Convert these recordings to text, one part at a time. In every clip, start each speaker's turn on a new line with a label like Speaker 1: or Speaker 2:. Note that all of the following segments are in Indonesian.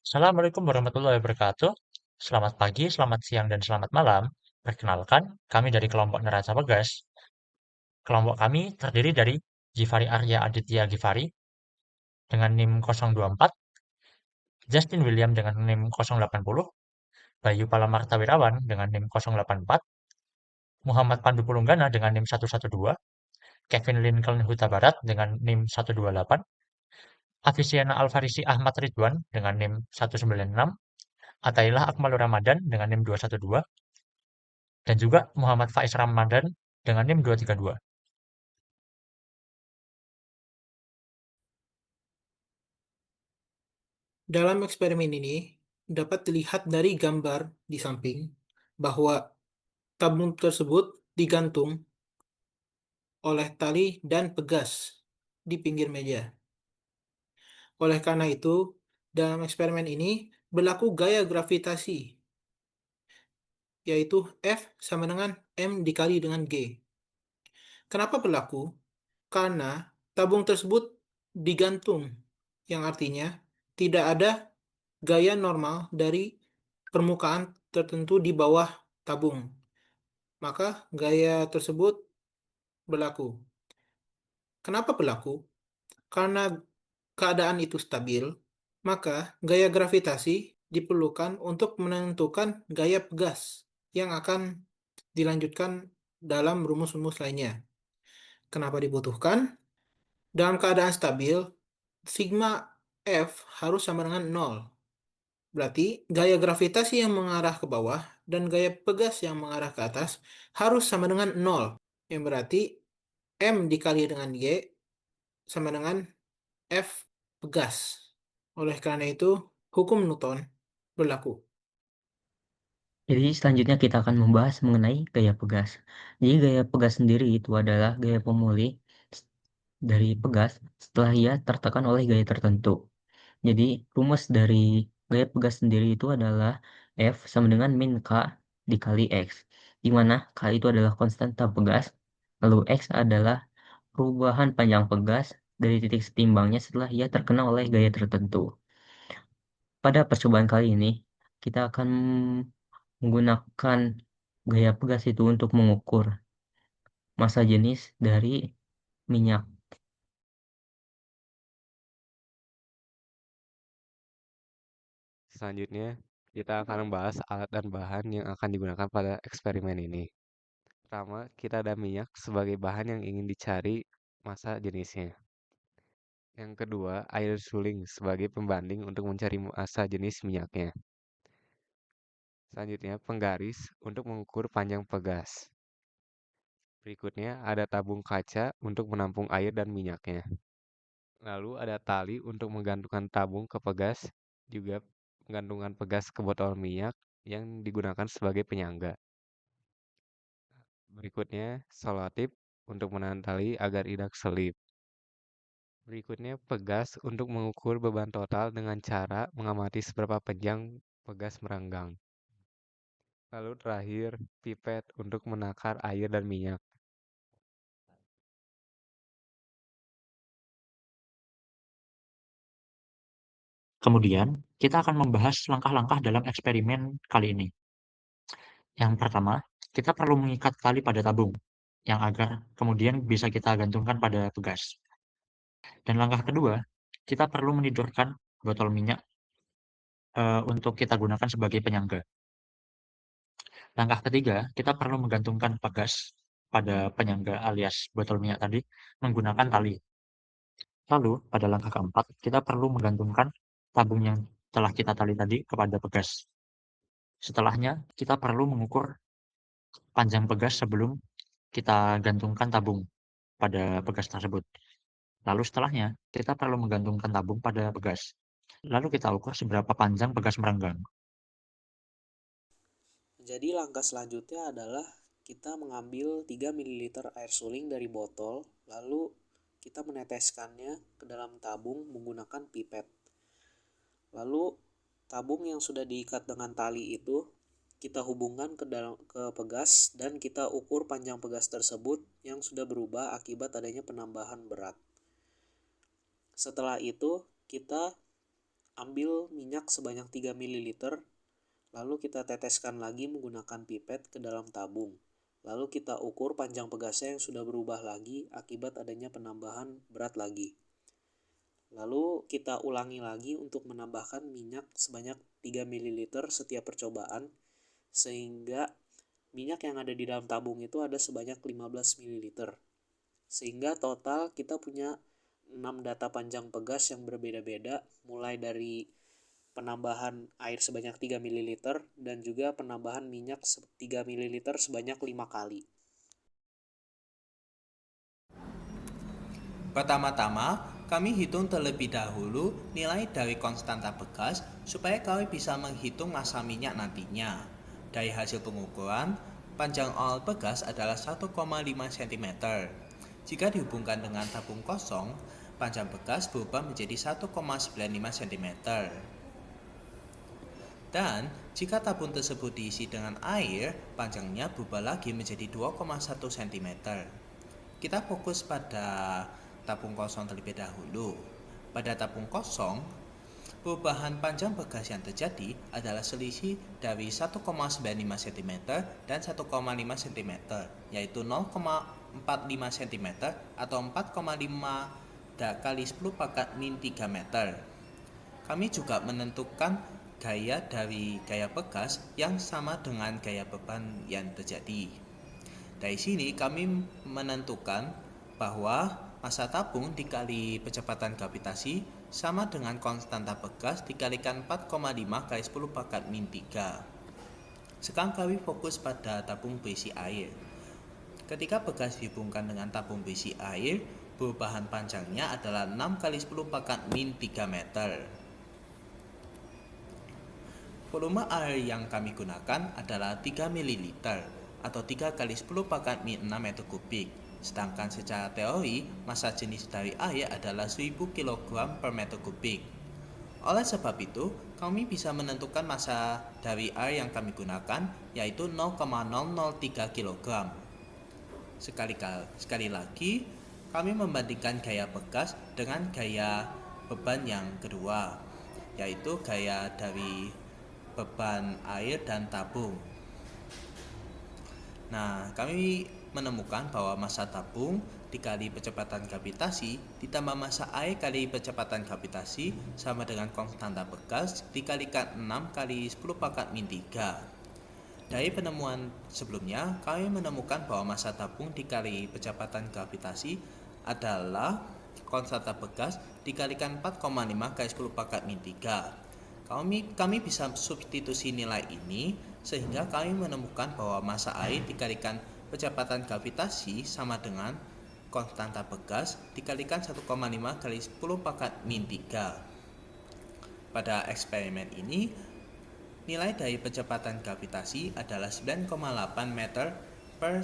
Speaker 1: Assalamualaikum warahmatullahi wabarakatuh. Selamat pagi, selamat siang, dan selamat malam. Perkenalkan, kami dari kelompok Neraca Pegas. Kelompok kami terdiri dari Givari Arya Aditya Givari dengan NIM 024, Justin William dengan NIM 080, Bayu Palamarta Wirawan dengan NIM 084, Muhammad Pandu Pulunggana dengan NIM 112, Kevin Lincoln Huta Barat dengan NIM 128, Afisiana Alfarisi Ahmad Ridwan dengan NIM 196, Atailah Akmalur Ramadan dengan NIM 212, dan juga Muhammad Faiz Ramadan dengan NIM 232.
Speaker 2: Dalam eksperimen ini, dapat dilihat dari gambar di samping bahwa tabung tersebut digantung oleh tali dan pegas di pinggir meja. Oleh karena itu, dalam eksperimen ini berlaku gaya gravitasi, yaitu F sama dengan M dikali dengan G. Kenapa berlaku? Karena tabung tersebut digantung, yang artinya tidak ada gaya normal dari permukaan tertentu di bawah tabung. Maka gaya tersebut berlaku. Kenapa berlaku? Karena keadaan itu stabil, maka gaya gravitasi diperlukan untuk menentukan gaya pegas yang akan dilanjutkan dalam rumus-rumus lainnya. Kenapa dibutuhkan? Dalam keadaan stabil, sigma F harus sama dengan 0. Berarti gaya gravitasi yang mengarah ke bawah dan gaya pegas yang mengarah ke atas harus sama dengan 0. Yang berarti M dikali dengan G sama dengan F pegas. Oleh karena itu, hukum Newton berlaku.
Speaker 3: Jadi selanjutnya kita akan membahas mengenai gaya pegas. Jadi gaya pegas sendiri itu adalah gaya pemulih dari pegas setelah ia tertekan oleh gaya tertentu. Jadi rumus dari gaya pegas sendiri itu adalah F sama dengan min K dikali X, di mana K itu adalah konstanta pegas, lalu X adalah perubahan panjang pegas dari titik setimbangnya setelah ia terkena oleh gaya tertentu. Pada percobaan kali ini, kita akan menggunakan gaya pegas itu untuk mengukur massa jenis dari minyak.
Speaker 4: Selanjutnya, kita akan membahas alat dan bahan yang akan digunakan pada eksperimen ini. Pertama, kita ada minyak sebagai bahan yang ingin dicari massa jenisnya. Yang kedua, air suling sebagai pembanding untuk mencari massa jenis minyaknya. Selanjutnya, penggaris untuk mengukur panjang pegas. Berikutnya, ada tabung kaca untuk menampung air dan minyaknya. Lalu ada tali untuk menggantungkan tabung ke pegas, juga menggantungkan pegas ke botol minyak yang digunakan sebagai penyangga. Berikutnya, selotip untuk menahan tali agar tidak selip. Berikutnya, pegas untuk mengukur beban total dengan cara mengamati seberapa panjang pegas merenggang. Lalu terakhir, pipet untuk menakar air dan minyak.
Speaker 1: Kemudian, kita akan membahas langkah-langkah dalam eksperimen kali ini. Yang pertama, kita perlu mengikat tali pada tabung, yang agar kemudian bisa kita gantungkan pada pegas. Dan langkah kedua, kita perlu menidurkan botol minyak untuk kita gunakan sebagai penyangga. Langkah ketiga, kita perlu menggantungkan pegas pada penyangga alias botol minyak tadi menggunakan tali. Lalu, pada langkah keempat, kita perlu menggantungkan tabung yang telah kita tali tadi kepada pegas. Setelahnya, kita perlu mengukur panjang pegas sebelum kita gantungkan tabung pada pegas tersebut. Lalu setelahnya, kita perlu menggantungkan tabung pada pegas. Lalu kita ukur seberapa panjang pegas merenggang.
Speaker 5: Jadi langkah selanjutnya adalah kita mengambil 3 ml air suling dari botol, lalu kita meneteskannya ke dalam tabung menggunakan pipet. Lalu tabung yang sudah diikat dengan tali itu kita hubungkan ke pegas dan kita ukur panjang pegas tersebut yang sudah berubah akibat adanya penambahan berat. Setelah itu kita mengambil minyak sebanyak 3 ml, lalu kita teteskan lagi menggunakan pipet ke dalam tabung. Lalu kita ukur panjang pegasnya yang sudah berubah lagi akibat adanya penambahan berat lagi. Lalu kita ulangi lagi untuk menambahkan minyak sebanyak 3 ml setiap percobaan, sehingga minyak yang ada di dalam tabung itu ada sebanyak 15 ml. Sehingga total kita punya 6 data panjang pegas yang berbeda-beda, mulai dari penambahan air sebanyak 3 ml dan juga penambahan minyak 3 ml sebanyak 5 kali.
Speaker 2: Pertama-tama, kami hitung terlebih dahulu nilai dari konstanta pegas supaya kami bisa menghitung massa minyak nantinya. Dari hasil pengukuran, panjang oil pegas adalah 1,5 cm. Jika dihubungkan dengan tabung kosong, panjang pegas berubah menjadi 1,95 cm. Dan jika tabung tersebut diisi dengan air, panjangnya berubah lagi menjadi 2,1 cm. Kita fokus pada tabung kosong terlebih dahulu. Pada tabung kosong, perubahan panjang pegas yang terjadi adalah selisih dari 1,95 cm dan 1,5 cm, yaitu 0,45 cm atau 4,5 kali 10 pangkat min 3 meter. Kami juga menentukan gaya dari gaya pegas yang sama dengan gaya beban yang terjadi. Dari sini kami menentukan bahwa massa tabung dikali kecepatan gravitasi sama dengan konstanta pegas dikalikan 4,5 kali 10 pangkat min 3. Sekarang kami fokus pada tabung berisi air. Ketika pegas dihubungkan dengan tabung berisi air, perubahan panjangnya adalah 6 kali 10 pangkat min 3 meter. Volume air yang kami gunakan adalah 3 ml atau 3 kali 10 pangkat min 6 meter kubik. Sedangkan secara teori, massa jenis dari air adalah 1000 kg per meter kubik. Oleh sebab itu, kami bisa menentukan massa dari air yang kami gunakan, yaitu 0,003 kg. Sekali lagi, kami membandingkan gaya pegas dengan gaya beban yang kedua, yaitu gaya dari beban air dan tabung. Nah, kami menemukan bahwa massa tabung dikali kecepatan gravitasi ditambah massa air kali kecepatan gravitasi sama dengan konstanta pegas dikalikan 6 kali 10 pangkat min 3. Dari penemuan sebelumnya, kami menemukan bahwa massa tabung dikali kecepatan gravitasi adalah konstanta pegas dikalikan 4,5 kali 10 pangkat min 3. Kami bisa substitusi nilai ini sehingga kami menemukan bahwa massa air dikalikan kecepatan gravitasi sama dengan konstanta pegas dikalikan 1,5 kali 10 pangkat min 3. Pada eksperimen ini, nilai dari kecepatan gravitasi adalah 9,8 meter per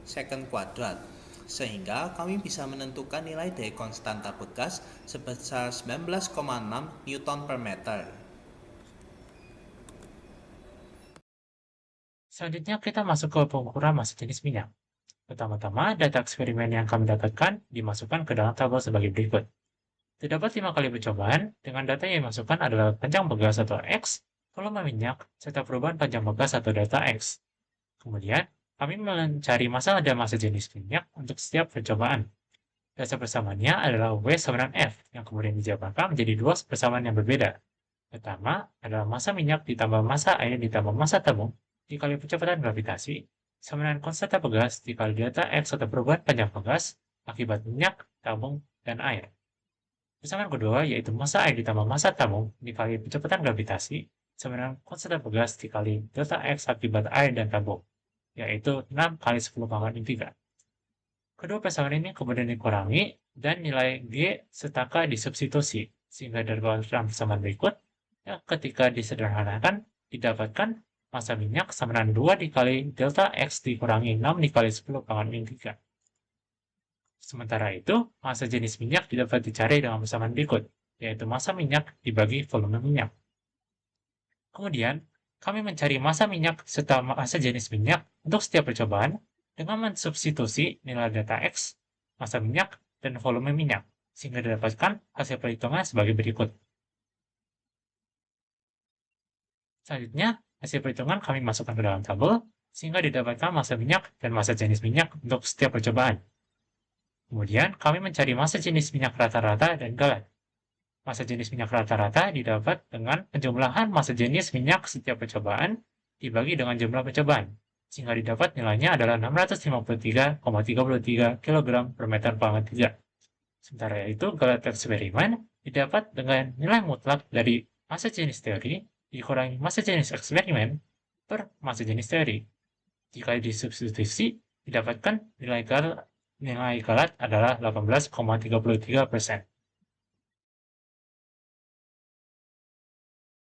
Speaker 2: second kuadrat, sehingga kami bisa menentukan nilai dari konstanta pegas sebesar 19,6 Newton per meter.
Speaker 1: Selanjutnya kita masuk ke pengukuran massa jenis minyak. Pertama-tama, data eksperimen yang kami dapatkan dimasukkan ke dalam tabel sebagai berikut. Terdapat 5 kali percobaan, dengan data yang dimasukkan adalah panjang pegas atau X, volume minyak, serta perubahan panjang pegas atau data X. Kemudian, kami mencari massa dan massa jenis minyak untuk setiap percobaan. Dasar persamaannya adalah W sama dengan F, yang kemudian dijabarkan menjadi dua persamaan yang berbeda. Pertama adalah massa minyak ditambah massa air ditambah massa tabung dikali kecepatan gravitasi sama dengan konstanta pegas dikali data X atau perubahan panjang pegas akibat minyak, tabung, dan air. Persamaan kedua yaitu massa air ditambah massa tabung dikali kecepatan gravitasi sama dengan konstanta pegas dikali delta X akibat air dan tabung, yaitu 6 kali 10 pangkat min 3. Kedua persamaan ini kemudian dikurangi dan nilai G serta disubstitusi, sehingga dari persamaan berikut, ketika disederhanakan, didapatkan massa minyak sama dengan 2 dikali delta X dikurangi 6 dikali 10 pangkat min 3. Sementara itu, massa jenis minyak dapat dicari dengan persamaan berikut, yaitu massa minyak dibagi volume minyak. Kemudian, kami mencari massa minyak serta massa jenis minyak untuk setiap percobaan dengan mensubstitusi nilai data X, massa minyak, dan volume minyak, sehingga didapatkan hasil perhitungan sebagai berikut. Selanjutnya, hasil perhitungan kami masukkan ke dalam tabel, sehingga didapatkan massa minyak dan massa jenis minyak untuk setiap percobaan. Kemudian, kami mencari massa jenis minyak rata-rata dan galat. Massa jenis minyak rata-rata didapat dengan penjumlahan massa jenis minyak setiap percobaan dibagi dengan jumlah percobaan, sehingga didapat nilainya adalah 653,33 kg per meter pangkat 3. Sementara itu, galat eksperimen didapat dengan nilai mutlak dari massa jenis teori dikurangi massa jenis eksperimen per massa jenis teori. Jika disubstitusi, didapatkan nilai galat adalah 18,33%.